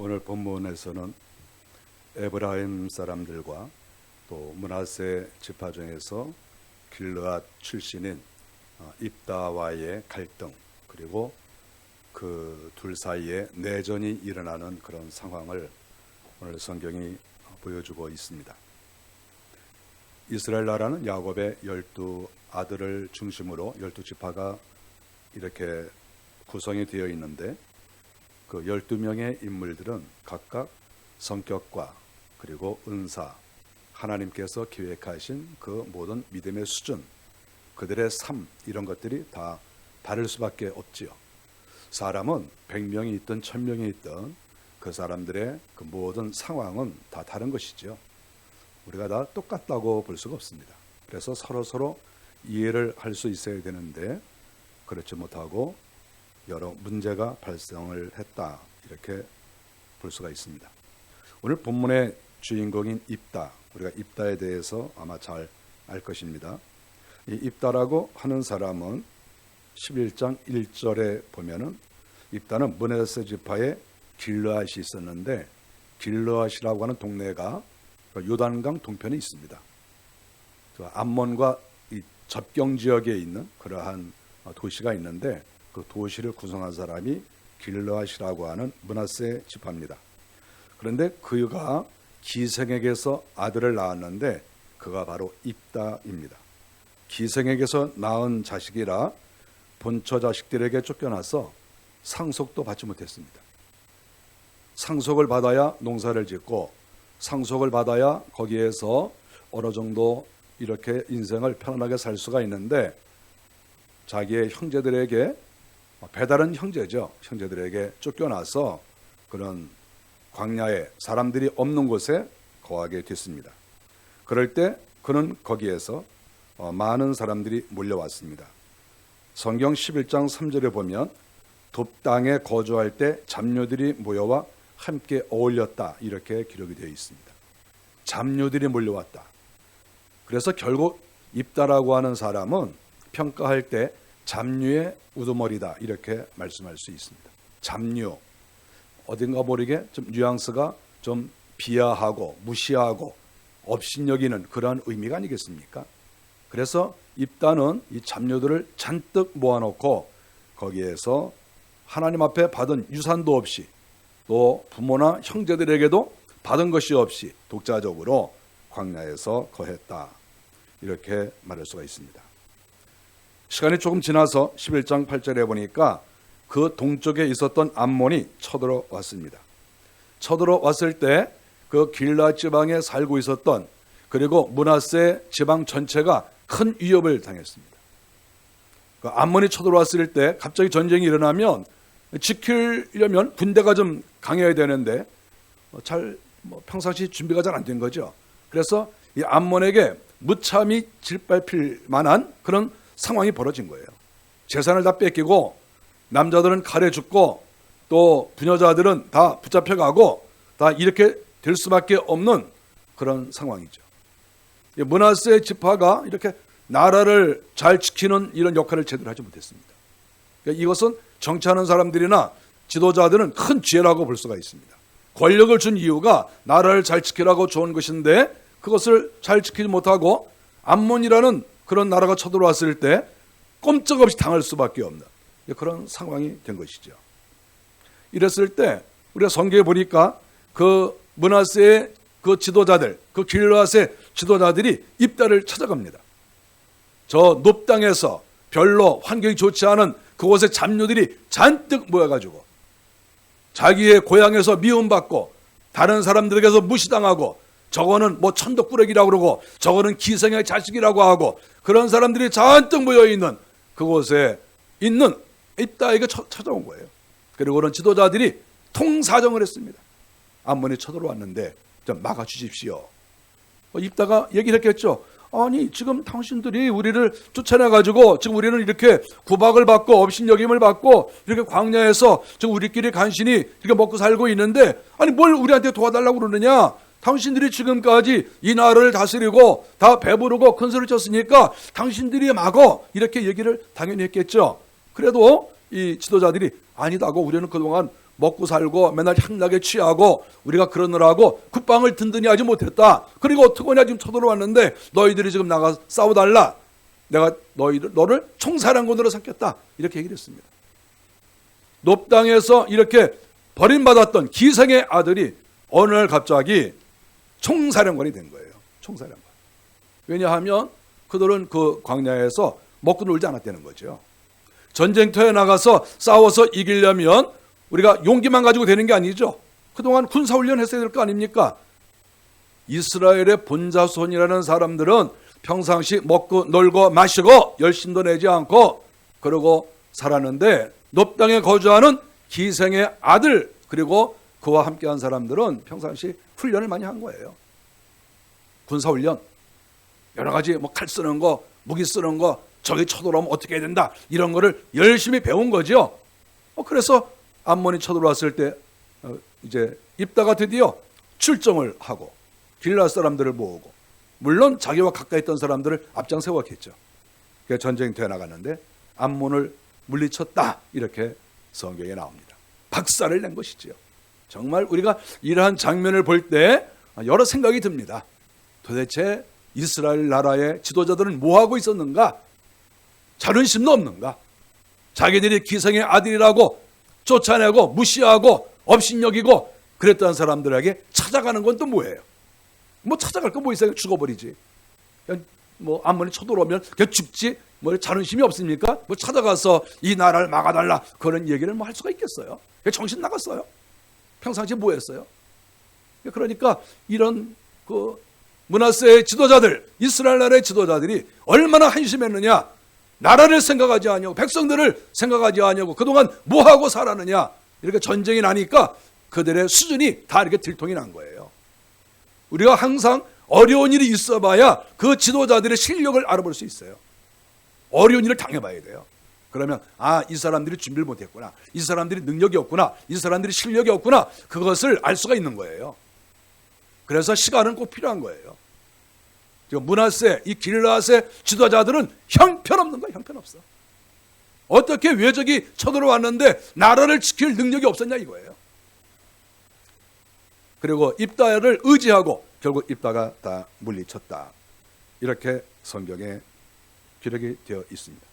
오늘 본문에서는 에브라임 사람들과 또 므낫세 지파 중에서 길르앗 출신인 입다와의 갈등, 그리고 그 둘 사이에 내전이 일어나는 그런 상황을 오늘 성경이 보여주고 있습니다. 이스라엘 나라는 야곱의 12 아들을 중심으로 12지파가 이렇게 구성이 되어 있는데, 그 12명의 인물들은 각각 성격과 그리고 은사, 하나님께서 계획하신 그 모든 믿음의 수준, 그들의 삶, 이런 것들이 다 다를 수밖에 없지요. 사람은 100명이 있든 1000명이 있든 그 사람들의 그 모든 상황은 다 다른 것이죠. 우리가 다 똑같다고 볼 수가 없습니다. 그래서 서로 이해를 할 수 있어야 되는데 그렇지 못하고 여러 문제가 발생을 했다, 이렇게 볼 수가 있습니다. 오늘 본문의 주인공인 입다, 우리가 입다에 대해서 아마 잘 알 것입니다. 이 입다라고 하는 사람은 11장 1절에 보면은 입다는 므낫세 지파의 길르앗이 있었는데, 길르앗이라고 하는 동네가 요단강 동편에 있습니다. 암몬과 이 접경 지역에 있는 그러한 도시가 있는데, 그 도시를 구성한 사람이 길르앗이라고 하는 므낫세 지파입니다. 그런데 그가 기생에게서 아들을 낳았는데 그가 바로 입다입니다. 기생에게서 낳은 자식이라 본처 자식들에게 쫓겨나서 상속도 받지 못했습니다. 상속을 받아야 농사를 짓고, 상속을 받아야 거기에서 어느 정도 이렇게 인생을 편안하게 살 수가 있는데, 자기의 형제들에게, 배다른 형제죠, 형제들에게 쫓겨나서 그런 광야에 사람들이 없는 곳에 거하게 됐습니다. 그럴 때 그는 거기에서 많은 사람들이 몰려왔습니다. 성경 11장 3절에 보면 돕땅에 거주할 때 잡녀들이 모여와 함께 어울렸다, 이렇게 기록이 되어 있습니다. 잡녀들이 몰려왔다. 그래서 결국 입다라고 하는 사람은 평가할 때 잡녀의 우두머리다, 이렇게 말씀할 수 있습니다. 잡녀, 어딘가 모르게 좀 뉘앙스가 좀 비하하고 무시하고 업신여기는 그러한 의미가 아니겠습니까? 그래서 입다는 이 잡녀들을 잔뜩 모아놓고 거기에서 하나님 앞에 받은 유산도 없이, 또 부모나 형제들에게도 받은 것이 없이 독자적으로 광야에서 거했다, 이렇게 말할 수가 있습니다. 시간이 조금 지나서 11장 8절에 보니까 그 동쪽에 있었던 암몬이 쳐들어왔습니다. 쳐들어왔을 때 그 길르앗 지방에 살고 있었던, 그리고 므낫세 지방 전체가 큰 위협을 당했습니다. 그 암몬이 쳐들어왔을 때 갑자기 전쟁이 일어나면 지키려면 군대가 좀 강해야 되는데 평상시 준비가 잘 안 된 거죠. 그래서 이 암몬에게 무참히 짓밟힐 만한 그런 상황이 벌어진 거예요. 재산을 다 뺏기고, 남자들은 칼에 죽고, 또 부녀자들은 다 붙잡혀가고, 다 이렇게 될 수밖에 없는 그런 상황이죠. 므낫세 지파가 이렇게 나라를 잘 지키는 이런 역할을 제대로 하지 못했습니다. 그러니까 이것은 정치하는 사람들이나 지도자들은 큰 지혜라고 볼 수가 있습니다. 권력을 준 이유가 나라를 잘 지키라고 좋은 것인데, 그것을 잘 지키지 못하고 암몬이라는 그런 나라가 쳐들어왔을 때 꼼짝없이 당할 수밖에 없는 그런 상황이 된 것이죠. 이랬을 때 우리가 성경에 보니까 그 므낫세의 그 지도자들, 그 길르앗의 지도자들이 입다를 찾아갑니다. 저 높당에서 별로 환경이 좋지 않은 그곳에 잡녀들이 잔뜩 모여가지고 자기의 고향에서 미움받고 다른 사람들에게서 무시당하고, 저거는 뭐 천덕꾸러기라고 그러고 저거는 기생의 자식이라고 하고, 그런 사람들이 잔뜩 모여있는 그곳에 있는 입다에게 찾아온 거예요. 그리고 그런 지도자들이 통사정을 했습니다. 암몬이 쳐들어왔는데 좀 막아주십시오. 입다가 얘기를 했겠죠. 아니, 지금 당신들이 우리를 쫓아내가지고 지금 우리는 이렇게 구박을 받고 업신여김을 받고 이렇게 광야에서 지금 우리끼리 간신히 이렇게 먹고 살고 있는데, 아니 뭘 우리한테 도와달라고 그러느냐? 당신들이 지금까지 이 나라를 다스리고 다 배부르고 큰 소리 쳤으니까 당신들이 막어, 이렇게 얘기를 당연히 했겠죠. 그래도 이 지도자들이 아니다고, 우리는 그동안 먹고 살고 맨날 향락에 취하고 우리가 그러느라고 국방을 든든히 하지 못했다. 그리고 어떡하냐 지금 쳐들어왔는데 너희들이 지금 나가 싸워달라. 내가 너를 총사령관으로 삼겠다. 이렇게 얘기를 했습니다. 놉 땅에서 이렇게 버림받았던 기생의 아들이 어느 날 갑자기 총사령관이 된 거예요. 총사령관. 왜냐하면 그들은 그 광야에서 먹고 놀지 않았다는 거죠. 전쟁터에 나가서 싸워서 이기려면 우리가 용기만 가지고 되는 게 아니죠. 그동안 군사훈련 했어야 될 거 아닙니까? 이스라엘의 본자손이라는 사람들은 평상시 먹고 놀고 마시고 열심도 내지 않고 그러고 살았는데 놉 땅에 거주하는 기생의 아들 그리고 그와 함께한 사람들은 평상시 훈련을 많이 한 거예요. 군사훈련 여러 가지 뭐 칼 쓰는 거 무기 쓰는 거 적이 쳐들어오면 어떻게 해야 된다 이런 거를 열심히 배운 거죠. 그래서 암몬이 쳐들어왔을 때 이제 입다가 드디어 출정을 하고 길르앗 사람들을 모으고 물론 자기와 가까이 있던 사람들을 앞장 세웠겠죠. 그래서 전쟁터에 나갔는데 암몬을 물리쳤다 이렇게 성경에 나옵니다. 박살을 낸 것이지요. 정말 우리가 이러한 장면을 볼 때 여러 생각이 듭니다. 도대체 이스라엘 나라의 지도자들은 뭐하고 있었는가? 자존심도 없는가? 자기들이 기생의 아들이라고 쫓아내고 무시하고 업신여기고 그랬던 사람들에게 찾아가는 건 또 뭐예요? 뭐 찾아갈 거 뭐 있어요? 죽어버리지. 뭐 암몬이 쳐들어오면 그냥 죽지. 뭐 자존심이 없습니까? 뭐 찾아가서 이 나라를 막아달라 그런 얘기를 뭐 할 수가 있겠어요? 정신 나갔어요. 평상시에 뭐 했어요? 그러니까 이런 그 므낫세의 지도자들, 이스라엘 나라의 지도자들이 얼마나 한심했느냐. 나라를 생각하지 않냐고, 백성들을 생각하지 않냐고, 그동안 뭐하고 살았느냐. 이렇게 전쟁이 나니까 그들의 수준이 다 이렇게 들통이 난 거예요. 우리가 항상 어려운 일이 있어봐야 그 지도자들의 실력을 알아볼 수 있어요. 어려운 일을 당해봐야 돼요. 그러면 이 사람들이 준비를 못했구나. 이 사람들이 능력이 없구나. 이 사람들이 실력이 없구나. 그것을 알 수가 있는 거예요. 그래서 시간은 꼭 필요한 거예요. 지금 므낫세, 이 길르앗의 지도자들은 형편없는 거예요. 형편없어. 어떻게 외적이 쳐들어왔는데 나라를 지킬 능력이 없었냐 이거예요. 그리고 입다를 의지하고 결국 입다가 다 물리쳤다. 이렇게 성경에 기록이 되어 있습니다.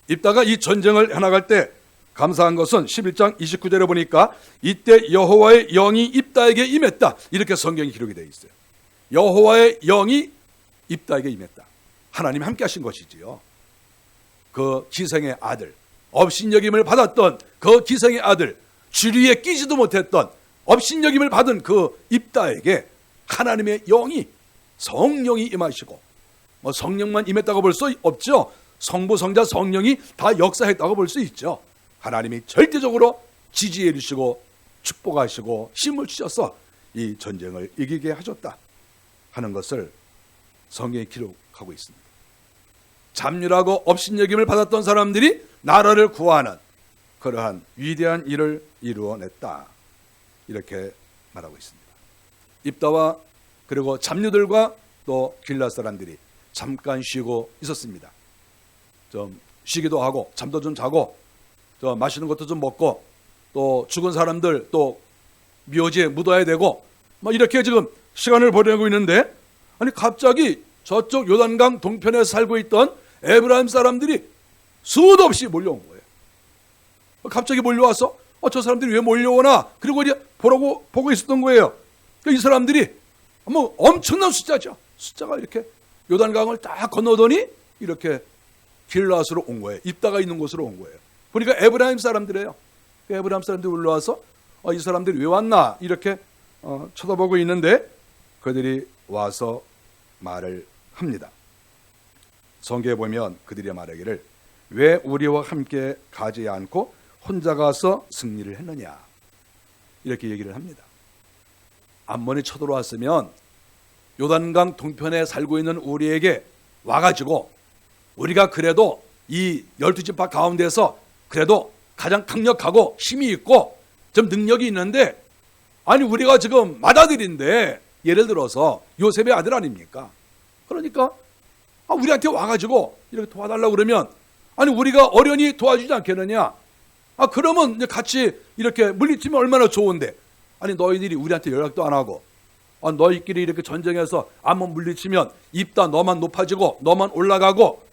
입다가 이 전쟁을 해나갈 때 감사한 것은 11장 29절에 보니까 이때 여호와의 영이 입다에게 임했다. 이렇게 성경이 기록이 되어 있어요. 여호와의 영이 입다에게 임했다. 하나님이 함께 하신 것이지요. 그 기생의 아들, 업신여김을 받았던 그 기생의 아들, 주리에 끼지도 못했던 업신여김을 받은 그 입다에게 하나님의 영이 성령이 임하시고 뭐 성령만 임했다고 볼 수 없죠. 성부, 성자, 성령이 다 역사했다고 볼 수 있죠. 하나님이 절대적으로 지지해 주시고 축복하시고 힘을 주셔서 이 전쟁을 이기게 하셨다 하는 것을 성경에 기록하고 있습니다. 잠률하고 업신여김을 받았던 사람들이 나라를 구하는 그러한 위대한 일을 이루어냈다 이렇게 말하고 있습니다. 입다와 그리고 잡류들과 또 길르앗 사람들이 잠깐 쉬고 있었습니다. 좀 쉬기도 하고 잠도 좀 자고 또 맛있는 것도 좀 먹고 또 죽은 사람들 또 묘지에 묻어야 되고 뭐 이렇게 지금 시간을 보내고 있는데 아니 갑자기 저쪽 요단강 동편에 살고 있던 에브라임 사람들이 수도 없이 몰려온 거예요. 갑자기 몰려와서 저 사람들이 왜 몰려오나 그리고 이제 보고 있었던 거예요. 이 사람들이 뭐 엄청난 숫자죠. 숫자가 이렇게 요단강을 딱 건너더니 이렇게 길르앗으로 온 거예요. 입다가 있는 곳으로 온 거예요. 보니까 에브라임 사람들이에요. 에브라임 사람들이 올라와서 이 사람들이 왜 왔나 이렇게 쳐다보고 있는데 그들이 와서 말을 합니다. 성경에 보면 그들이 말하기를 왜 우리와 함께 가지 않고 혼자 가서 승리를 했느냐 이렇게 얘기를 합니다. 암몬이 쳐들어왔으면 요단강 동편에 살고 있는 우리에게 와가지고 우리가 그래도 이 12지파 가운데서 그래도 가장 강력하고 힘이 있고 좀 능력이 있는데 아니 우리가 지금 맏아들인데 예를 들어서 요셉의 아들 아닙니까? 그러니까 우리한테 와가지고 이렇게 도와달라고 그러면 아니 우리가 어련히 도와주지 않겠느냐? 그러면 이제 같이 이렇게 물리치면 얼마나 좋은데. 아니 너희들이 우리한테 연락도 안 하고 너희끼리 이렇게 전쟁해서 한번 물리치면 입다 너만 높아지고 너만 올라가고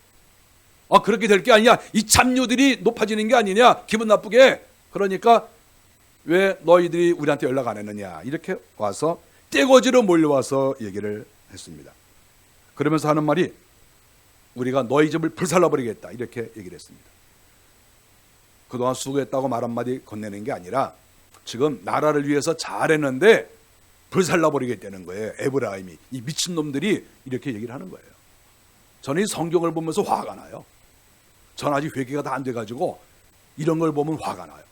그렇게 될 게 아니냐. 이 잡류들이 높아지는 게 아니냐. 기분 나쁘게. 그러니까 왜 너희들이 우리한테 연락 안 했느냐. 이렇게 와서 떼거지로 몰려와서 얘기를 했습니다. 그러면서 하는 말이 우리가 너희 집을 불살라버리겠다. 이렇게 얘기를 했습니다. 그동안 수고했다고 말 한마디 건네는 게 아니라 지금 나라를 위해서 잘했는데 불살라버리겠다는 거예요. 에브라임이. 이 미친놈들이 이렇게 얘기를 하는 거예요. 저는 이 성경을 보면서 화가 나요. 전 아직 회개가 다 안 돼가지고 이런 걸 보면 화가 나요.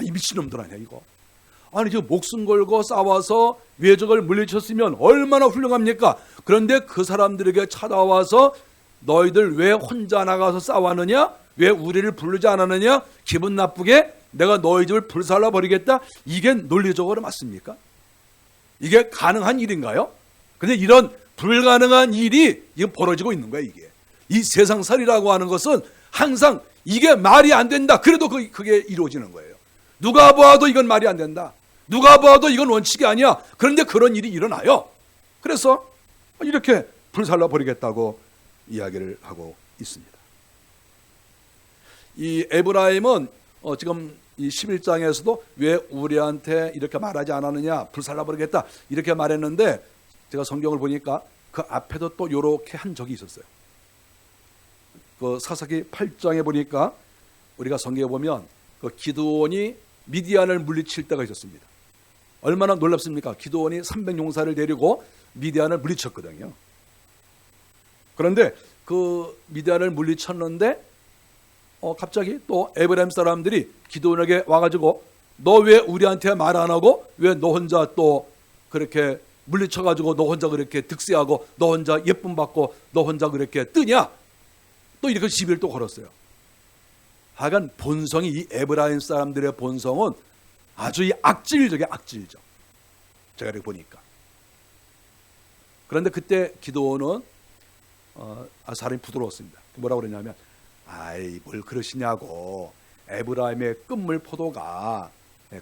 이 미친놈들 아니야 이거. 아니 지금 목숨 걸고 싸워서 외적을 물리쳤으면 얼마나 훌륭합니까? 그런데 그 사람들에게 찾아와서 너희들 왜 혼자 나가서 싸웠느냐? 왜 우리를 부르지 않았느냐? 기분 나쁘게 내가 너희 집을 불살라 버리겠다. 이게 논리적으로 맞습니까? 이게 가능한 일인가요? 근데 이런 불가능한 일이 이거 벌어지고 있는 거야. 이게 이 세상살이라고 하는 것은 항상 이게 말이 안 된다. 그래도 그게 이루어지는 거예요. 누가 봐도 이건 말이 안 된다. 누가 봐도 이건 원칙이 아니야. 그런데 그런 일이 일어나요. 그래서 이렇게 불살라 버리겠다고 이야기를 하고 있습니다. 이 에브라임은 지금 이 11장에서도 왜 우리한테 이렇게 말하지 않았느냐, 불살라 버리겠다 이렇게 말했는데 제가 성경을 보니까 그 앞에도 또 이렇게 한 적이 있었어요. 그 사사기 8장에 보니까 우리가 성경에 보면 그 기드온이 미디안을 물리칠 때가 있었습니다. 얼마나 놀랍습니까? 기드온이 300용사를 데리고 미디안을 물리쳤거든요. 그런데 그 미디안을 물리쳤는데 갑자기 또 에브라임 사람들이 기드온에게 와가지고 너 왜 우리한테 말 안 하고 왜 너 혼자 또 그렇게 물리쳐가지고 너 혼자 그렇게 득세하고 너 혼자 예쁨 받고 너 혼자 그렇게 뜨냐? 또 이렇게 시비를 또 걸었어요. 하여간 본성이 이 에브라임 사람들의 본성은 아주 이 악질적이야. 악질적. 제가 이렇게 보니까. 그런데 그때 기드온은 사람이 부드러웠습니다. 뭐라고 그러냐면 아이 뭘 그러시냐고. 에브라임의 끝물 포도가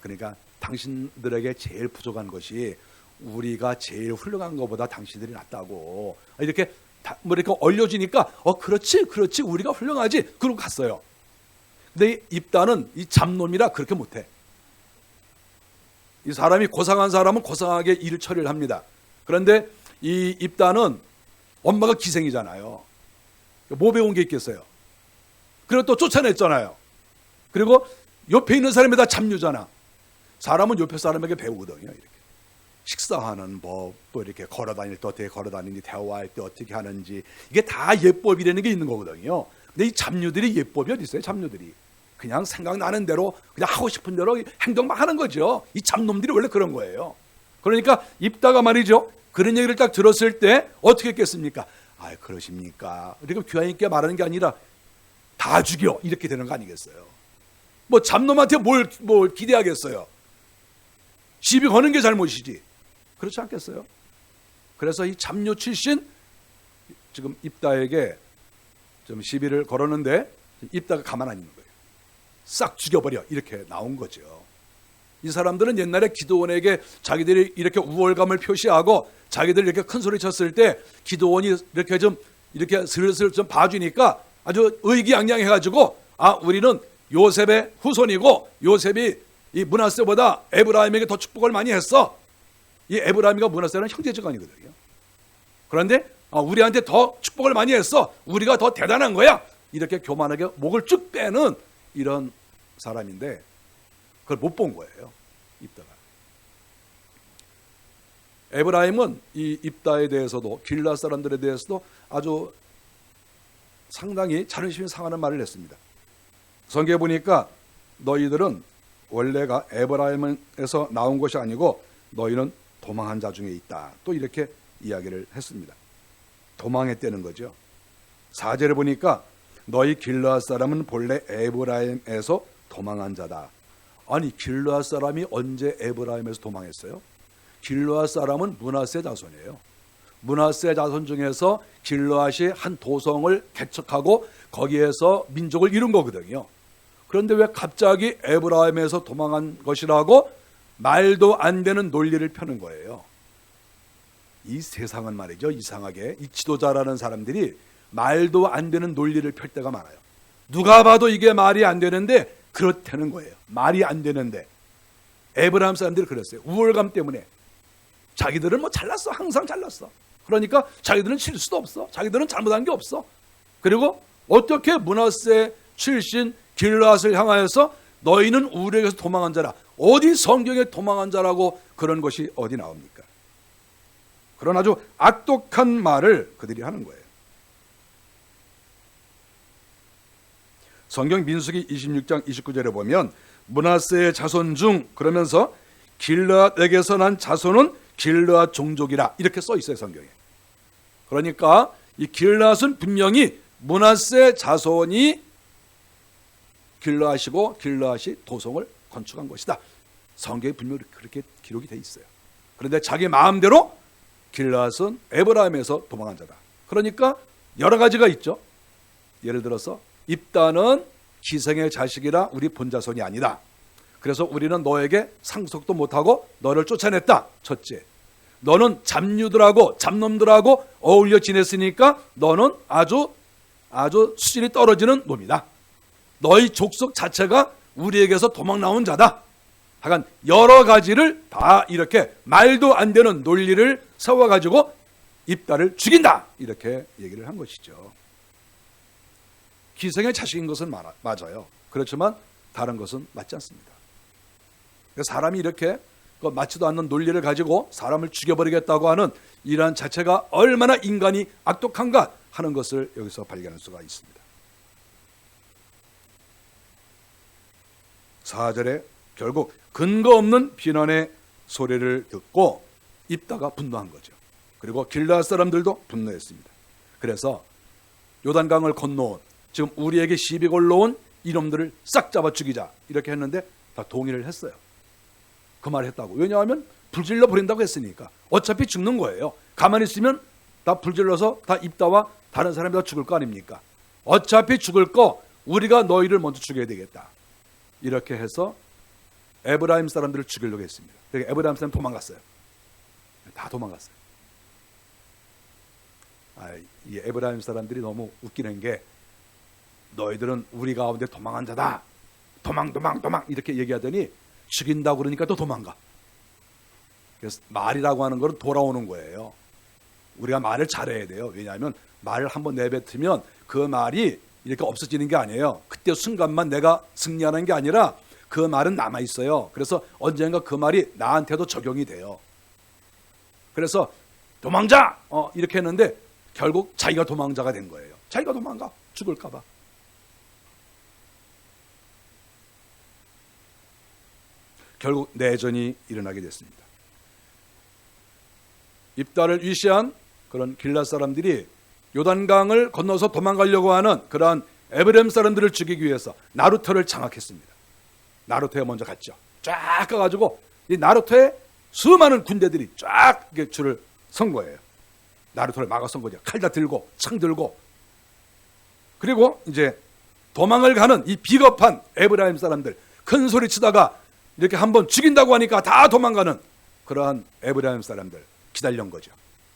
그러니까 당신들에게 제일 부족한 것이 우리가 제일 훌륭한 것보다 당신들이 낫다고 이렇게 뭐 이렇게 얼려주니까 그렇지 우리가 훌륭하지 그러고 갔어요. 근데 이 입다는 이 잡놈이라 그렇게 못해. 이 사람이 고상한 사람은 고상하게 일 처리를 합니다. 그런데 이 입다는 엄마가 기생이잖아요. 뭐 배운 게 있겠어요. 그리고 또 쫓아냈잖아요. 그리고 옆에 있는 사람이 다 잡류잖아. 사람은 옆에 사람에게 배우거든요. 이렇게 식사하는 법, 또 이렇게 걸어다닐 때 어떻게 걸어다니는지, 대화할 때 어떻게 하는지, 이게 다 예법이라는 게 있는 거거든요. 근데 이 잡류들이 예법이 어디 있어요? 잡류들이 그냥 생각나는 대로 그냥 하고 싶은 대로 행동 막 하는 거죠. 이 잡놈들이 원래 그런 거예요. 그러니까 입다가 말이죠, 그런 얘기를 딱 들었을 때 어떻게 했겠습니까? 아, 그러십니까? 이렇게 교양 있게 말하는 게 아니라 다 죽여 이렇게 되는 거 아니겠어요? 뭐 잡놈한테 뭘 기대하겠어요? 시비 거는 게 잘못이지. 그렇지 않겠어요? 그래서 이 잡류 출신 지금 입다에게 좀 시비를 걸었는데 입다가 가만 안 있는 거예요. 싹 죽여버려 이렇게 나온 거죠. 이 사람들은 옛날에 기드온에게 자기들이 이렇게 우월감을 표시하고 자기들이 이렇게 큰 소리 쳤을 때 기드온이 이렇게 좀 이렇게 슬슬 좀 봐주니까 아주 의기양양해가지고 우리는 요셉의 후손이고 요셉이 이 므낫세보다 에브라임에게 더 축복을 많이 했어. 이 에브라임과 므낫세는 형제지간이거든요. 그런데 우리한테 더 축복을 많이 했어. 우리가 더 대단한 거야. 이렇게 교만하게 목을 쭉 빼는 이런 사람인데 그걸 못 본 거예요. 입다가. 에브라임은 이 입다에 대해서도 길르앗 사람들에 대해서도 아주 상당히 자존심이 상하는 말을 했습니다. 성경에 보니까 너희들은 원래가 에브라임에서 나온 것이 아니고 너희는 도망한 자 중에 있다. 또 이렇게 이야기를 했습니다. 도망했다는 거죠. 4절에 보니까 너희 길르앗 사람은 본래 에브라임에서 도망한 자다. 아니 길르앗 사람이 언제 에브라임에서 도망했어요? 길르앗 사람은 므낫세 자손이에요. 므낫세 자손 중에서 길르앗이 한 도성을 개척하고 거기에서 민족을 이룬 거거든요. 그런데 왜 갑자기 에브라임에서 도망한 것이라고 말도 안 되는 논리를 펴는 거예요. 이 세상은 말이죠, 이상하게 이 지도자라는 사람들이 말도 안 되는 논리를 펼 때가 많아요. 누가 봐도 이게 말이 안 되는데 그렇다는 거예요. 말이 안 되는데. 에브라임 사람들이 그랬어요. 우월감 때문에. 자기들은 뭐 잘났어. 항상 잘났어. 그러니까 자기들은 실수도 없어. 자기들은 잘못한 게 없어. 그리고 어떻게 므낫세 출신 길앗을 향하여서 너희는 우리에게서 도망한 자라. 어디 성경에 도망한 자라고 그런 것이 어디 나옵니까? 그런 아주 악독한 말을 그들이 하는 거예요. 성경 민수기 26장 29절에 보면 므낫세의 자손 중 그러면서 길르앗에게서 난 자손은 길르앗 종족이라 이렇게 써 있어요, 성경에. 그러니까 이 길르앗은 분명히 므낫세 자손이 길르앗이고 길르앗이 도성을 건축한 것이다. 성경에 분명히 그렇게 기록이 돼 있어요. 그런데 자기 마음대로 길르앗은 에브라임에서 도망한 자다. 그러니까 여러 가지가 있죠. 예를 들어서 입다는 기생의 자식이라 우리 본자손이 아니다. 그래서 우리는 너에게 상속도 못하고 너를 쫓아냈다. 첫째, 너는 잡류들하고 잡놈들하고 어울려 지냈으니까 너는 아주 수준이 떨어지는 놈이다. 너희 족속 자체가 우리에게서 도망 나온 자다. 하여간 여러 가지를 다 이렇게 말도 안 되는 논리를 세워가지고 입다를 죽인다. 이렇게 얘기를 한 것이죠. 기생의 자식인 것은 맞아요. 그렇지만 다른 것은 맞지 않습니다. 사람이 이렇게 맞지도 않는 논리를 가지고 사람을 죽여버리겠다고 하는 이러한 자체가 얼마나 인간이 악독한가 하는 것을 여기서 발견할 수가 있습니다. 4절에 결국 근거 없는 비난의 소리를 듣고 입다가 분노한 거죠. 그리고 길르앗 사람들도 분노했습니다. 그래서 요단강을 건너온 지금 우리에게 시비 걸러온 이놈들을 싹 잡아 죽이자 이렇게 했는데 다 동의를 했어요. 그 말 했다고. 왜냐하면 불질러 버린다고 했으니까. 어차피 죽는 거예요. 가만히 있으면 다 불질러서 다 입다와 다른 사람이 다 죽을 거 아닙니까? 어차피 죽을 거 우리가 너희를 먼저 죽여야 되겠다. 이렇게 해서 에브라임 사람들을 죽이려고 했습니다. 그러니까 에브라임 사람 도망갔어요. 다 도망갔어요. 이 에브라임 사람들이 너무 웃기는 게 너희들은 우리 가운데 도망한 자다. 도망 이렇게 얘기하더니 죽인다고 그러니까 또 도망가. 그래서 말이라고 하는 것은 돌아오는 거예요. 우리가 말을 잘해야 돼요. 왜냐하면 말을 한번 내뱉으면 그 말이 이렇게 없어지는 게 아니에요. 그때 순간만 내가 승리하는 게 아니라 그 말은 남아있어요. 그래서 언젠가 그 말이 나한테도 적용이 돼요. 그래서 도망자! 이렇게 했는데 결국 자기가 도망자가 된 거예요. 자기가 도망가. 죽을까 봐. 결국 내전이 일어나게 됐습니다. 입다를 위시한 그런 길앗 사람들이 요단강을 건너서 도망가려고 하는 그러한 에브라임 사람들을 죽이기 위해서 나루토를 장악했습니다. 나루토에 먼저 갔죠. 쫙 가가지고 이 나루토에 수많은 군대들이 쫙 줄을 선 거예요. 나루토를 막아선 거죠. 칼 다 들고 창 들고. 그리고 이제 도망을 가는 이 비겁한 에브라임 사람들 큰 소리 치다가 이렇게 한번 죽인다고 하니까 다 도망가는 그러한 에브라임 사람들 기다린 거죠.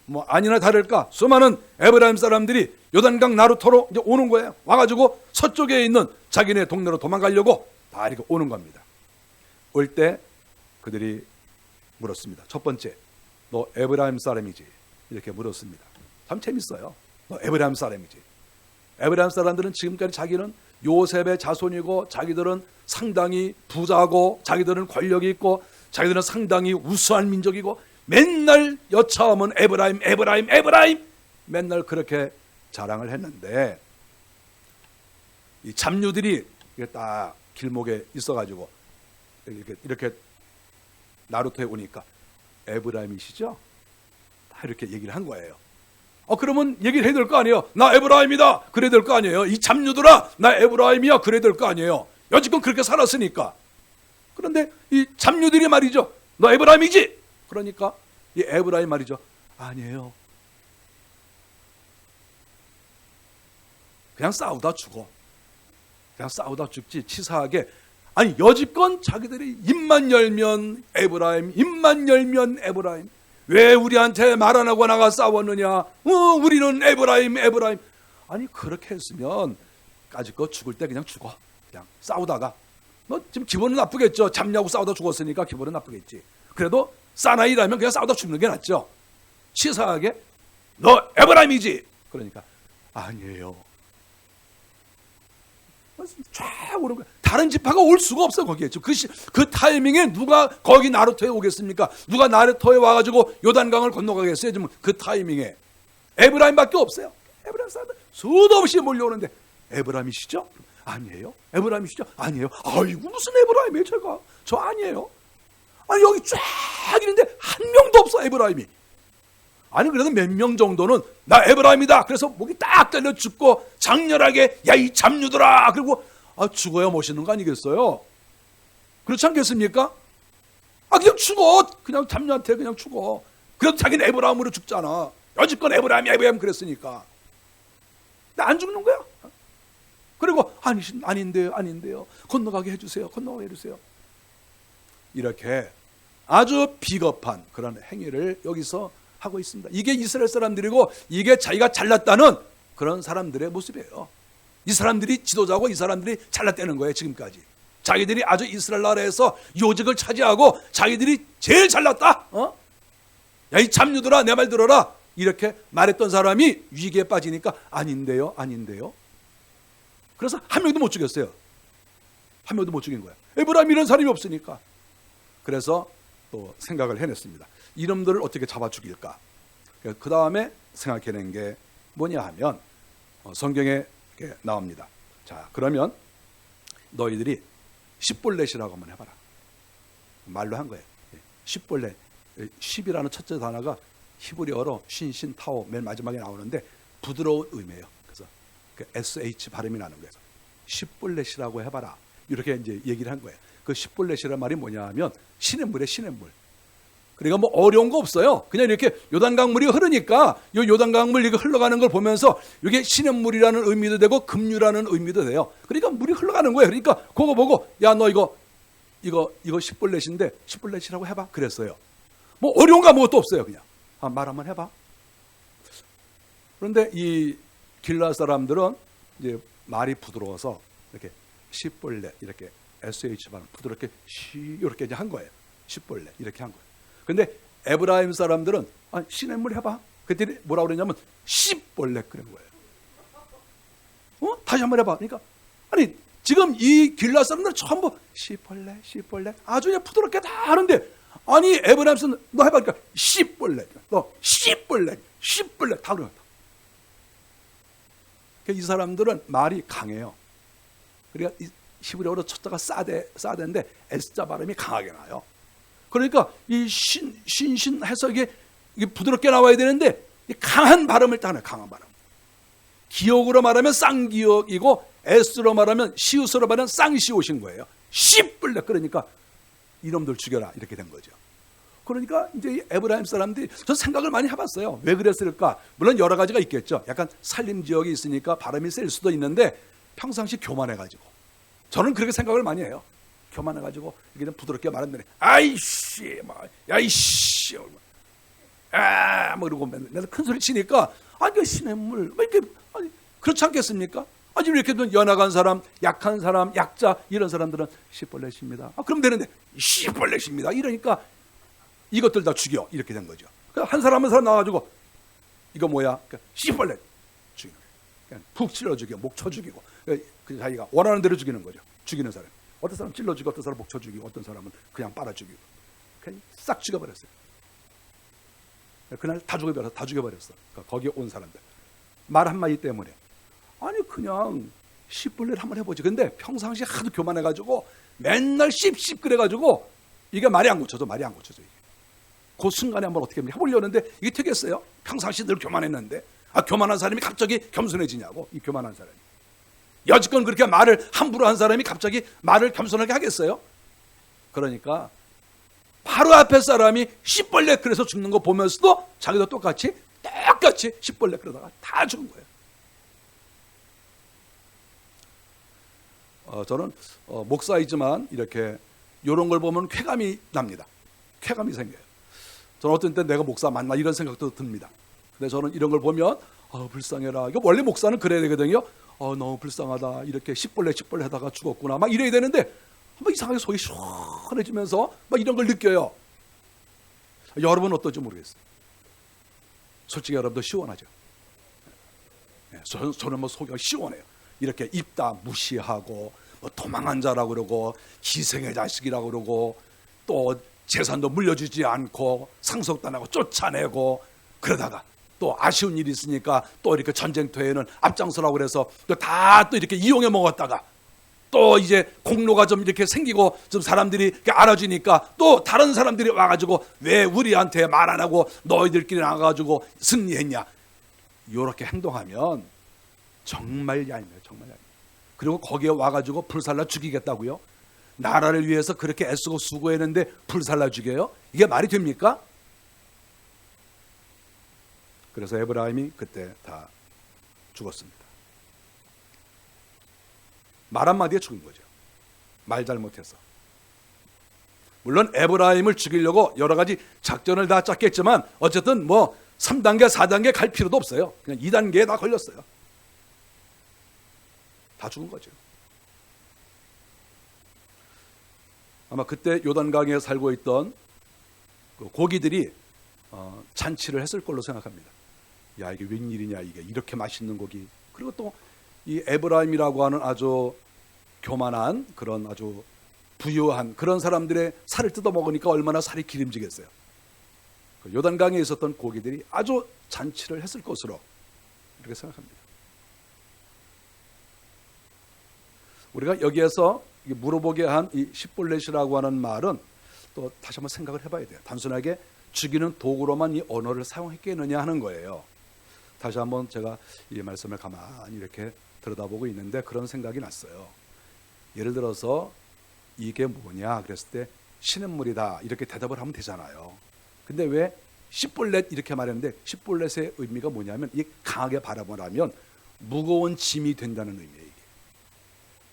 뭐 아니나 다를까 수많은 에브라임 사람들이 요단강 나루토로 이제 오는 거예요. 와가지고 서쪽에 있는 자기네 동네로 도망가려고 다 이렇게 오는 겁니다. 올 때 그들이 물었습니다. 첫 번째, 너 에브라임 사람이지? 이렇게 물었습니다. 참 재밌어요. 너 에브라임 사람이지? 에브라임 사람들은 지금까지 자기는 요셉의 자손이고 자기들은 상당히 부자고 자기들은 권력이 있고 자기들은 상당히 우수한 민족이고 맨날 여차하면 에브라임 맨날 그렇게 자랑을 했는데 이 잡류들이 딱 길목에 있어가지고 이렇게 나루토에 오니까 에브라임이시죠? 다 이렇게 얘기를 한 거예요. 그러면 얘기를 해야 될 거 아니에요. 나 에브라임이다. 그래야 될 거 아니에요. 이 잡류들아, 나 에브라임이야. 그래야 될 거 아니에요. 여지껏 그렇게 살았으니까. 그런데 이 잡류들이 말이죠. 너 에브라임이지? 그러니까 이 에브라임 말이죠. 아니에요. 그냥 싸우다 죽어. 그냥 싸우다 죽지 치사하게. 아니 여지껏 자기들이 입만 열면 에브라임, 입만 열면 에브라임. 왜 우리한테 말 안 하고 나가 싸웠느냐? 우리는 에브라임, 에브라임. 아니 그렇게 했으면 까짓거 죽을 때 그냥 죽어. 그냥 싸우다가 뭐 지금 기분은 나쁘겠죠. 잡냐고 싸우다 죽었으니까 기분은 나쁘겠지. 그래도 사나이라면 그냥 싸우다 죽는 게 낫죠. 치사하게 너 에브라임이지. 그러니까 아니에요. 쫙 오는 거야. 다른 지파가 올 수가 없어 거기에. 그 타이밍에 누가 거기 나루터에 오겠습니까? 누가 나루터에 와가지고 요단강을 건너가겠어요? 지금 그 타이밍에 에브라임밖에 없어요. 에브라임 사람들 수도 없이 몰려오는데 에브라임이시죠? 아니에요. 에브라임이시죠? 아니에요. 아이고 무슨 에브라임이에요 제가. 저 아니에요. 아니 여기 쫙 있는데 한 명도 없어 에브라임이. 아니 그래도 몇 명 정도는 나 에브라임이다. 그래서 목이 딱 잘려 죽고 장렬하게 야 이 잡류들아. 그리고 죽어야 멋있는 거 아니겠어요? 그렇지 않겠습니까? 그냥 죽어. 그냥 잡류한테 그냥 죽어. 그래도 자기는 에브라임으로 죽잖아. 여지껏 에브라임 그랬으니까. 근데 안 죽는 거야. 그리고 아닌데요. 건너가게 해주세요. 이렇게 아주 비겁한 그런 행위를 여기서 하고 있습니다. 이게 이스라엘 사람들이고 이게 자기가 잘났다는 그런 사람들의 모습이에요. 이 사람들이 지도자고 이 사람들이 잘났다는 거예요. 지금까지 자기들이 아주 이스라엘 나라에서 요직을 차지하고 자기들이 제일 잘났다. 야 이 잡류들아 내 말 들어라. 이렇게 말했던 사람이 위기에 빠지니까 아닌데요. 그래서 한 명도 못 죽였어요. 한 명도 못 죽인 거예요. 에브라임 이런 사람이 없으니까. 그래서 또 생각을 해냈습니다. 이놈들을 어떻게 잡아 죽일까? 그 다음에 생각해낸 게 뭐냐 하면 성경에 나옵니다. 자, 그러면 너희들이 십볼렛이라고 한번 해봐라. 말로 한 거예요. 십볼렛. 십이라는 첫째 단어가 히브리어로 신신 타오 맨 마지막에 나오는데 부드러운 의미예요. 그래서 그 SH 발음이 나는 거예요. 십볼렛이라고 해봐라. 이렇게 이제 얘기를 한 거예요. 그 십볼렛이란 말이 뭐냐 하면 시냇물이에요. 시냇물. 그러니까 뭐 어려운 거 없어요. 그냥 이렇게 요단강물이 흐르니까 이 요단강물 이거 흘러가는 걸 보면서 이게 시냇물이라는 의미도 되고 급류라는 의미도 돼요. 그러니까 물이 흘러가는 거예요. 그러니까 그거 보고 야 너 이거 십볼렛인데 십볼렛이라고 해봐. 그랬어요. 뭐 어려운 거 아무것도 없어요. 그냥 말 한번 해봐. 그런데 이 길라 사람들은 이제 말이 부드러워서 이렇게 십볼렛 이렇게 SH 발음 부드럽게 이렇게 이제 한 거예요. 십볼렛 이렇게 한 거예요. 근데 에브라임 사람들은 시냇물 해봐. 그때 뭐라고 그랬냐면 십볼렛 그런 거예요. 다시 한번 해봐. 그러니까 아니 지금 이 길라 사람들은 전부 십볼렛 아주 그냥 부드럽게 다 하는데 아니 에브라임 사람들 너 해봐. 그러니까 십볼렛 너 십볼렛 다 그래요. 이 사람들은 말이 강해요. 그러니까 히브리어로 첫자가 사데인데 S자 발음이 강하게 나요. 그러니까 이 신신 해석이 이게 부드럽게 나와야 되는데 강한 발음을 따요. 강한 발음. 기억으로 말하면 쌍기억이고 S로 말하면 시옷으로 말하면 쌍시옷인 거예요. 십불렛. 그러니까 이놈들 죽여라 이렇게 된 거죠. 그러니까 이제 에브라임 사람들이 저 생각을 많이 해봤어요. 왜 그랬을까? 물론 여러 가지가 있겠죠. 약간 산림 지역이 있으니까 바람이 셀 수도 있는데 평상시 교만해가지고 저는 그렇게 생각을 많이 해요. 교만해가지고 이게 부드럽게 말하는데 아이씨 야이씨 뭐 이러고 맨날 큰 소리 치니까 이게 시냇물 뭐 이렇게 그렇지 않겠습니까? 지금 이렇게 연약한 사람, 약한 사람, 약자 이런 사람들은 십볼렛입니다. 그럼 되는데 십볼렛입니다. 이러니까 이것들 다 죽여 이렇게 된 거죠. 한 사람 한 사람 나와가지고 이거 뭐야? 십볼렛 죽이는 거예요. 푹 찔러 죽여, 목 쳐 죽이고 그 자기가 원하는 대로 죽이는 거죠. 죽이는 사람. 어떤 사람 찔러 죽이고, 어떤 사람 목 쳐 죽이고, 어떤 사람은 그냥 빨아 죽이고, 그냥 싹 죽여버렸어요. 그날 다 죽여버렸어. 거기에 온 사람들 말 한마디 때문에. 아니 그냥 십불렛 한번 해보지. 근데 평상시에 하도 교만해가지고 맨날 씹 그래가지고 이게 말이 안 고쳐져. 이게. 그 순간에 한번 어떻게 해보려는데 이게 되겠어요? 평상시 늘 교만했는데 교만한 사람이 갑자기 겸손해지냐고. 이 교만한 사람이 여지껏 그렇게 말을 함부로 한 사람이 갑자기 말을 겸손하게 하겠어요? 그러니까 바로 앞에 사람이 십벌레 그래서 죽는 거 보면서도 자기도 똑같이 십벌레 그러다가 다 죽은 거예요. 저는 목사이지만 이렇게 이런 걸 보면 쾌감이 납니다. 쾌감이 생겨요. 저는 어떤 때 내가 목사 맞나 이런 생각도 듭니다. 근데 저는 이런 걸 보면 불쌍해라. 이거 원래 목사는 그래야 되거든요. 너무 불쌍하다. 이렇게 시뻘레 하다가 죽었구나. 막 이래야 되는데 막 이상하게 속이 시원해지면서 막 이런 걸 느껴요. 여러분 어떨지 모르겠어요. 솔직히 여러분도 시원하죠. 저는 뭐 속이 시원해요. 이렇게 입다 무시하고 뭐 도망한 자라고 그러고 희생의 자식이라고 그러고 또 재산도 물려주지 않고 상속단하고 쫓아내고 그러다가 또 아쉬운 일이 있으니까 또 이렇게 전쟁터에는 앞장서라고 그래서 또 다 또 이렇게 이용해 먹었다가 또 이제 공로가 좀 이렇게 생기고 좀 사람들이 이렇게 알아주니까 또 다른 사람들이 와가지고 왜 우리한테 말 안 하고 너희들끼리 나가가지고 승리했냐. 이렇게 행동하면 정말 얄미워요. 정말 얄미워요. 그리고 거기에 와가지고 불살라 죽이겠다고요? 나라를 위해서 그렇게 애쓰고 수고했는데 불살라 죽여요? 이게 말이 됩니까? 그래서 에브라임이 그때 다 죽었습니다. 말 한마디에 죽은 거죠. 말 잘못해서. 물론 에브라임을 죽이려고 여러 가지 작전을 다 짰겠지만 어쨌든 뭐 3단계 4단계 갈 필요도 없어요. 그냥 2단계에 다 걸렸어요. 다 죽은 거죠. 아마 그때 요단강에 살고 있던 그 고기들이 잔치를 했을 걸로 생각합니다. 야, 이게 웬일이냐, 이게 이렇게 맛있는 고기. 그리고 또 이 에브라임이라고 하는 아주 교만한 그런 아주 부유한 그런 사람들의 살을 뜯어 먹으니까 얼마나 살이 기름지겠어요. 그 요단강에 있었던 고기들이 아주 잔치를 했을 것으로 이렇게 생각합니다. 우리가 여기에서 물어보게 한 이 십볼렛이라고 하는 말은 또 다시 한번 생각을 해봐야 돼요. 단순하게 죽이는 도구로만 이 언어를 사용했겠느냐 하는 거예요. 다시 한번 제가 이 말씀을 가만히 이렇게 들여다보고 있는데 그런 생각이 났어요. 예를 들어서 이게 뭐냐 그랬을 때 시냇물이다 이렇게 대답을 하면 되잖아요. 근데 왜 십볼렛 이렇게 말했는데 십볼렛의 의미가 뭐냐면 이 강하게 바라보라면 무거운 짐이 된다는 의미예요. 이게.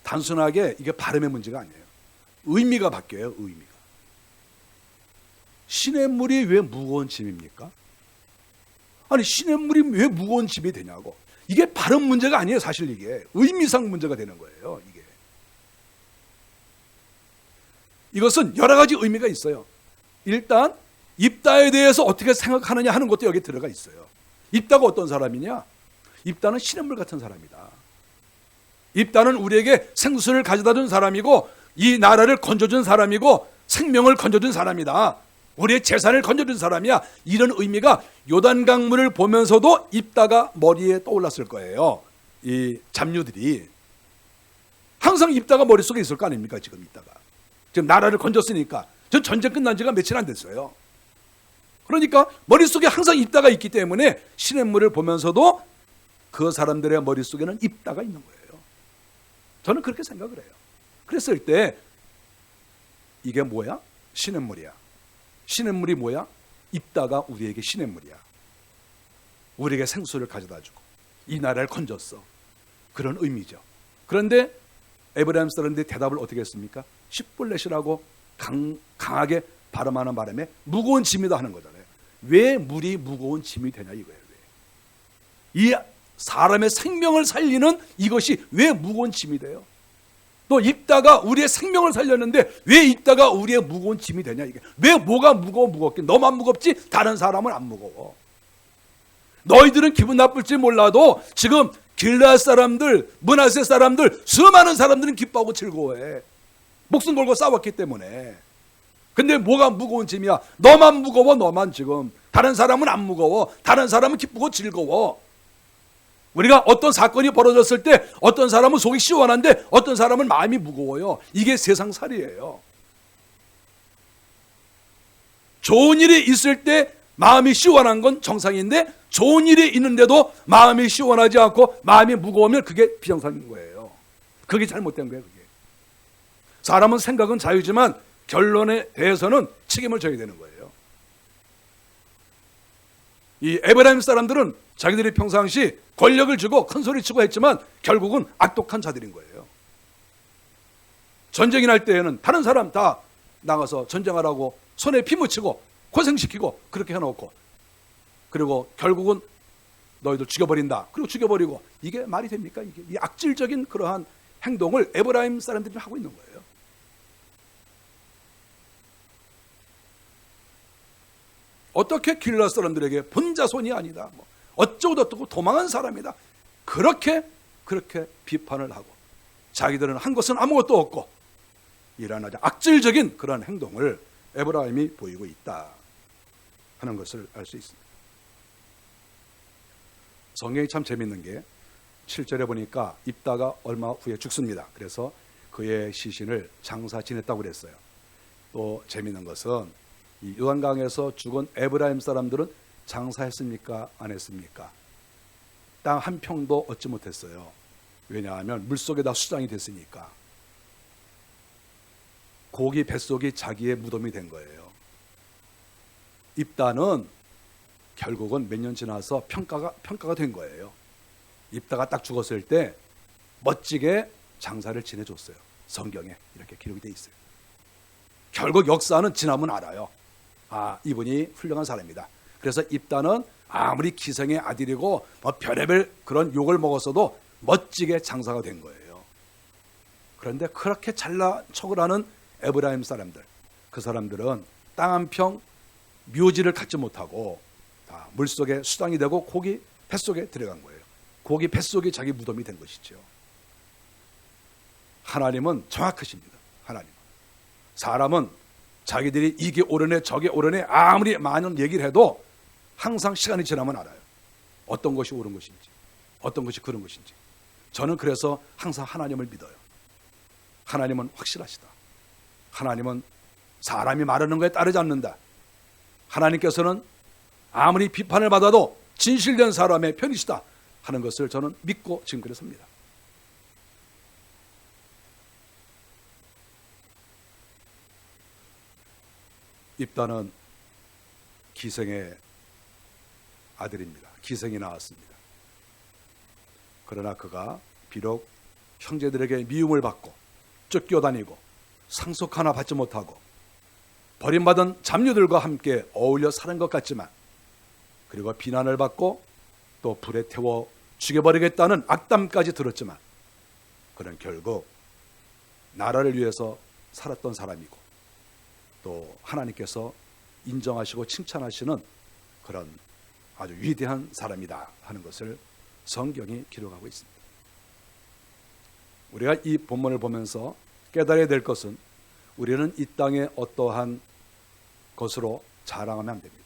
단순하게 이게 발음의 문제가 아니에요. 의미가 바뀌어요. 의미가. 시냇물이 왜 무거운 짐입니까? 아니 시냇물이 왜 무거운 짐이 되냐고. 이게 발음 문제가 아니에요. 사실 이게 의미상 문제가 되는 거예요. 이게. 이것은 여러 가지 의미가 있어요. 일단 입다에 대해서 어떻게 생각하느냐 하는 것도 여기 들어가 있어요. 입다가 어떤 사람이냐? 입다는 시냇물 같은 사람이다. 입다는 우리에게 생수를 가져다 준 사람이고 이 나라를 건져준 사람이고 생명을 건져준 사람이다. 우리의 재산을 건져준 사람이야. 이런 의미가 요단강물을 보면서도 입다가 머리에 떠올랐을 거예요. 이 잡류들이 항상 입다가 머릿속에 있을 거 아닙니까? 지금 입다가 지금 나라를 건졌으니까. 전 전쟁 끝난 지가 며칠 안 됐어요. 그러니까 머릿속에 항상 입다가 있기 때문에 시냇물을 보면서도 그 사람들의 머릿속에는 입다가 있는 거예요. 저는 그렇게 생각을 해요. 그랬을 때 이게 뭐야? 시냇물이야. 시냇물이 뭐야? 입다가 우리에게 시냇물이야. 우리에게 생수를 가져다주고 이 나라를 건졌어. 그런 의미죠. 그런데 에브라임 사람들이 대답을 어떻게 했습니까? 십볼렛이라고 강하게 발음하는 바람에 무거운 짐이다 하는 거잖아요. 왜 물이 무거운 짐이 되냐 이거예요. 왜? 이 사람의 생명을 살리는 이것이 왜 무거운 짐이 돼요? 또 입다가 우리의 생명을 살렸는데 왜 입다가 우리의 무거운 짐이 되냐 이게. 왜 뭐가 무겁긴 너만 무겁지 다른 사람은 안 무거워. 너희들은 기분 나쁠지 몰라도 지금 길르앗 사람들, 므낫세 사람들, 수많은 사람들은 기뻐하고 즐거워해. 목숨 걸고 싸웠기 때문에. 근데 뭐가 무거운 짐이야? 너만 무거워. 너만 지금. 다른 사람은 안 무거워. 다른 사람은 기쁘고 즐거워. 우리가 어떤 사건이 벌어졌을 때 어떤 사람은 속이 시원한데 어떤 사람은 마음이 무거워요. 이게 세상살이에요. 좋은 일이 있을 때 마음이 시원한 건 정상인데 좋은 일이 있는데도 마음이 시원하지 않고 마음이 무거우면 그게 비정상인 거예요. 그게 잘못된 거예요. 그게. 사람은 생각은 자유지만 결론에 대해서는 책임을 져야 되는 거예요. 이 에브라임 사람들은 자기들이 평상시 권력을 주고 큰 소리 치고 했지만 결국은 악독한 자들인 거예요. 전쟁이 날 때에는 다른 사람 다 나가서 전쟁하라고 손에 피 묻히고 고생시키고 그렇게 해놓고, 그리고 결국은 너희들 죽여버린다. 그리고 죽여버리고, 이게 말이 됩니까? 이게 이 악질적인 그러한 행동을 에브라임 사람들이 하고 있는 거예요. 어떻게 길라 사람들에게 본자손이 아니다, 뭐 어쩌고 도망한 사람이다, 그렇게 비판을 하고, 자기들은 한 것은 아무것도 없고, 이러한 아주 악질적인 그런 행동을 에브라임이 보이고 있다 하는 것을 알 수 있습니다. 성경이 참 재밌는 게 7절에 보니까 입다가 얼마 후에 죽습니다. 그래서 그의 시신을 장사 지냈다고 그랬어요. 또 재밌는 것은 이 요단강에서 죽은 에브라임 사람들은 장사했습니까? 안 했습니까? 땅 한 평도 얻지 못했어요. 왜냐하면 물속에다 수장이 됐으니까. 고기 뱃속이 자기의 무덤이 된 거예요. 입다는 결국은 몇 년 지나서 평가가 된 거예요. 입다가 딱 죽었을 때 멋지게 장사를 지내줬어요. 성경에 이렇게 기록이 돼 있어요. 결국 역사는 지나면 알아요. 아, 이분이 훌륭한 사람이다. 그래서 입다는 아무리 기생의 아들이고 뭐 별의별 그런 욕을 먹었어도 멋지게 장사가 된 거예요. 그런데 그렇게 잘난 척을 하는 에브라임 사람들, 그 사람들은 땅 한 평 묘지를 갖지 못하고 다 물속에 수당이 되고 고기 뱃속에 들어간 거예요. 고기 뱃속이 자기 무덤이 된 것이죠. 하나님은 정확하십니다. 하나님은. 사람은 자기들이 이게 옳으네 저게 옳으네 아무리 많은 얘기를 해도 항상 시간이 지나면 알아요. 어떤 것이 옳은 것인지, 어떤 것이 그런 것인지. 저는 그래서 항상 하나님을 믿어요. 하나님은 확실하시다. 하나님은 사람이 말하는 거에 따르지 않는다. 하나님께서는 아무리 비판을 받아도 진실된 사람의 편이시다 하는 것을 저는 믿고 지금까지 삽니다. 입다는 기생의 아들입니다. 기생이 나왔습니다. 그러나 그가 비록 형제들에게 미움을 받고 쫓겨다니고 상속 하나 받지 못하고 버림받은 잡류들과 함께 어울려 사는 것 같지만, 그리고 비난을 받고 또 불에 태워 죽여버리겠다는 악담까지 들었지만, 그는 결국 나라를 위해서 살았던 사람이고 또 하나님께서 인정하시고 칭찬하시는 그런 아주 위대한 사람이다 하는 것을 성경이 기록하고 있습니다. 우리가 이 본문을 보면서 깨달아야 될 것은, 우리는 이 땅에 어떠한 것으로 자랑하면 안 됩니다.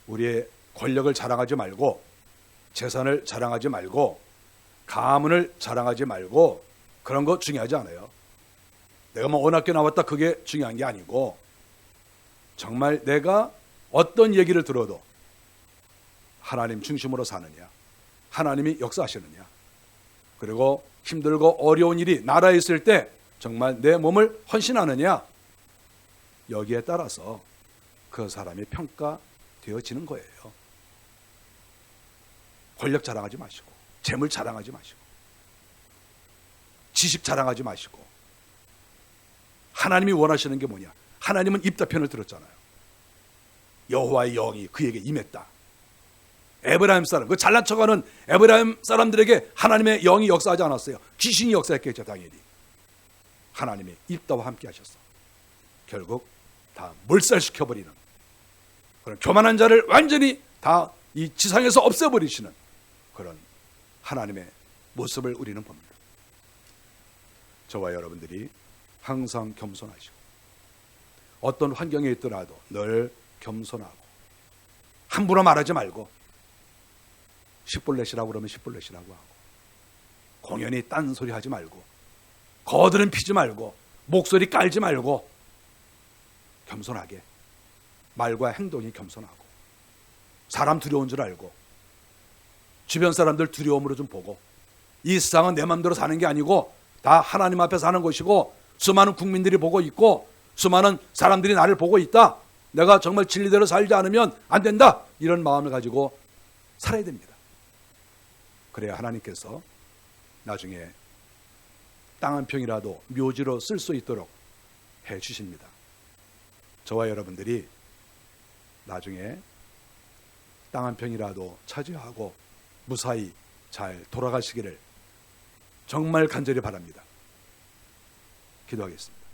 우리의 권력을 자랑하지 말고, 재산을 자랑하지 말고, 가문을 자랑하지 말고, 그런 거 중요하지 않아요. 내가 뭐 어느 학교 나왔다 그게 중요한 게 아니고, 정말 내가 어떤 얘기를 들어도 하나님 중심으로 사느냐, 하나님이 역사하시느냐, 그리고 힘들고 어려운 일이 나라에 있을 때 정말 내 몸을 헌신하느냐, 여기에 따라서 그 사람이 평가되어지는 거예요. 권력 자랑하지 마시고, 재물 자랑하지 마시고, 지식 자랑하지 마시고, 하나님이 원하시는 게 뭐냐? 하나님은 입다 편을 들었잖아요. 여호와의 영이 그에게 임했다. 에브라임 사람, 그 잘난 척하는 에브라임 사람들에게 하나님의 영이 역사하지 않았어요. 귀신이 역사했겠죠, 당연히. 하나님이 입다와 함께 하셨어. 결국 다 몰살시켜버리는 그런 교만한 자를 완전히 다 이 지상에서 없애버리시는 그런 하나님의 모습을 우리는 봅니다. 저와 여러분들이 항상 겸손하시고, 어떤 환경에 있더라도 늘 겸손하고, 함부로 말하지 말고, 십볼넷이라고 그러면 십볼넷이라고 하고, 공연히 딴소리 하지 말고, 거드름 피지 말고, 목소리 깔지 말고, 겸손하게, 말과 행동이 겸손하고, 사람 두려운 줄 알고, 주변 사람들 두려움으로 좀 보고, 이 세상은 내 마음대로 사는 게 아니고 다 하나님 앞에 사는 것이고, 수많은 국민들이 보고 있고, 수많은 사람들이 나를 보고 있다, 내가 정말 진리대로 살지 않으면 안 된다, 이런 마음을 가지고 살아야 됩니다. 그래야 하나님께서 나중에 땅 한 평이라도 묘지로 쓸 수 있도록 해 주십니다. 저와 여러분들이 나중에 땅 한 평이라도 차지하고 무사히 잘 돌아가시기를 정말 간절히 바랍니다. 기도하겠습니다.